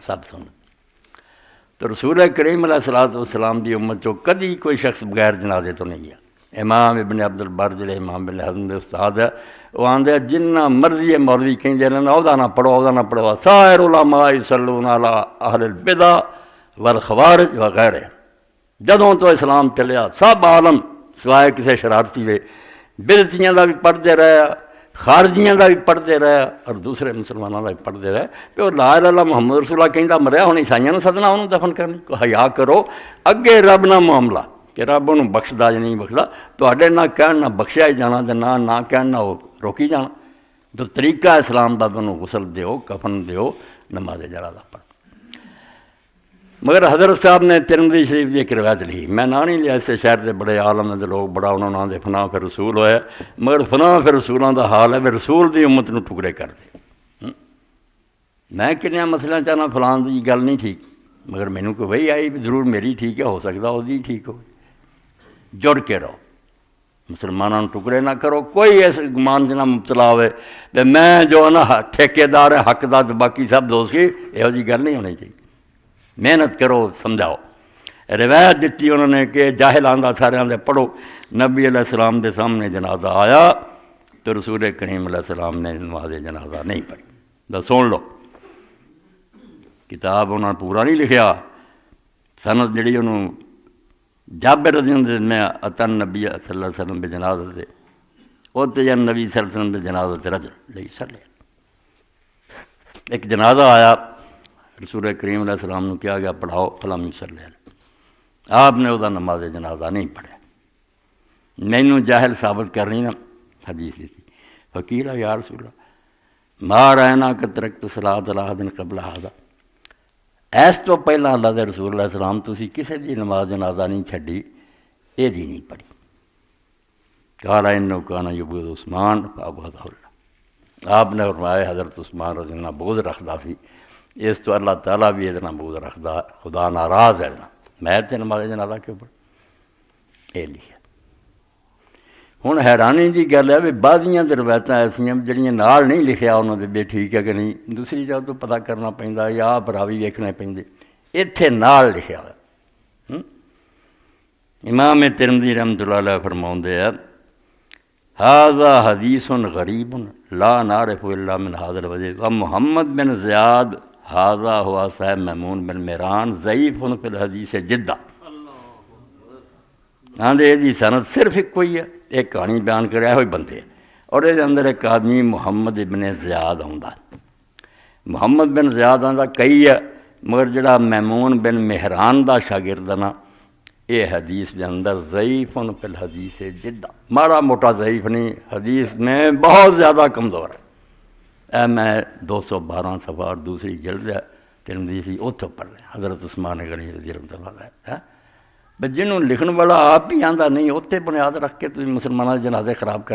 سب سن۔ تو رسول کریم علیہ الصلوۃ والسلام دی امت چو کدی کوئی شخص بغیر جنازے تو نہیں گیا۔ امام ابن عبد البر جڑے امام ابن حزم دے استاد ہے وہ آندے جنہ مرضی مولوی کہندے نے عہدہ نہ پڑھو عہدہ نہ پڑھو، سائر علماء یصلون علی اہل البدع والخوارج وغیرہ۔ جدوں تو اسلام چلیا سب عالم سوائے کسی شرارتی دے بدعتیاں دا بھی پڑھتے رہے، خارجیاں دا بھی پڑھتے رہے اور دوسرے مسلمانوں دا بھی پڑھتے رہے کہ وہ لا الہ الا اللہ محمد رسول اللہ کہندا مریا ہن عیسائیاں نوں سدنا انہوں دفن کرنی۔ کو حیا کرو، اگے رب نہ معاملہ کہ رب انہوں بخشدا یا نہیں بخشدا، تواڈے نہ کہن نہ بخشیا ہی جانا تے نہ کہن نہ وہ روکی جانا۔ تو طریقہ اسلام دا تانوں غسل دیو، کفن دیو، نماز جنازہ پڑھ۔ مگر حضرت صاحب نے ترمذی شریف کی ایک روایت لکھی، میں نہ نہیں لیا، اس شہر کے بڑے عالم دے لوگ بڑا انہوں نے آدھے فنا پھر رسول ہوئے، مگر فنا پھر رسولوں دا حال ہے بھی رسول دی امت نو ٹکڑے کر دے۔ میں کنیا مسئلہ چاہنا فلان دی گل نہیں ٹھیک، مگر مینوں کوئی وہی آئی بھی ضرور میری ٹھیک ہے، ہو سکتا وہ دی ٹھیک ہو۔ جڑ کے رہو، مسلمانوں ٹکڑے نہ کرو، کوئی اس گمان نہ مبتلا ہوئے کہ میں جو نا ٹھیکے دار ہے حق دا باقی سب دوستی، یہو جی گل نہیں ہونی چاہیے۔ محنت کرو، سمجھاؤ۔ روایت دیتی انہوں نے کہ جاہل آندہ سارے آندے پڑھو، نبی علیہ السلام دے سامنے جنازہ آیا تو رسول کریم علیہ السلام نے نماز جنازہ نہیں پڑھی۔ تو سن لو، کتاب انہوں نے پورا نہیں لکھیا، سند جڑی انہوں جابر رضی اللہ عنہ میں اتن نبی صلی اللہ علیہ وسلم بے جنازہ دے اوتے یا نبی صلی اللہ علیہ وسلم بے جنازہ تے رجل لئی صلی۔ ایک جنازہ آیا، رسول کریم علیہ السلام نے کیا گیا پڑھاؤ، فلم صلی اللہ، آپ نے وہ نماز جنازہ نہیں پڑھا۔ مینوں جاہل ثابت کرنی نا حدیث تھی، فقیر یا رسول اللہ ما رأینا کہ ترکت صلاۃ علی احد قبل ھذا، ایس تو پہلا اللہ دے رسول اللہ السلام تسی کسی دی نماز جنازہ نہیں چھڈی، یہ دی نہیں پڑھی۔ قال انہ کان یبغض عثمان فابغضہ اللہ، آپ نے فرمایا حضرت عثمان رضی اللہ عنہ بغض رکھدا سی، اس تو اللہ تعالیٰ بھی یہ بغض رکھدا، خدا ناراض ہے نا، میں تے نماز جنازہ کیوں پڑھ، یہ لکھا۔ ہن حیرانی دی گل ہے بھی بعضیاں تے روایتاں ایسیاں جڑیاں نال نہیں لکھیا انہوں دے بھی ٹھیک ہے کہ نہیں، دوسری جگہ تو پتہ کرنا پیندا یا آپ راوی ویکھنے پیندے، ایتھے نال لکھیا ہوا۔ امام ترمذی رحمۃ اللہ علیہ فرماؤندے ہیں ھذا حدیث غریب لا نعرف الا من ھذا الوجہ ومحمد بن زیاد ھذا ہوا صاحب میمون بن مہران ضعیف فی الحدیث جدہ۔ آندے دی سند صرف ایک کوئی ہے، ایک کہانی بیان کریا ہوئی بندے اور یہ اندر ایک آدمی محمد ابن زیاد آندا، محمد بن زیاد آندا کئی ہے، مگر جڑا میمون بن مہران دا شاگرد نا یہ حدیث دے اندر ضعیف فی الحدیث جدہ، ماڑا موٹا ضعیف نہیں، حدیث میں بہت زیادہ کمزور ہے۔ اے میں 212 صفحہ اور دوسری جلد ہے ترمذی سی اتوں پڑھ رہے حضرت عثمان غنی رضی اللہ عنہ ہے، بس جنہوں لکھن والا آپ ہی آندا نہیں اتنے بنیاد رکھ کے تسی مسلمانوں کے جنازے خراب کرنا۔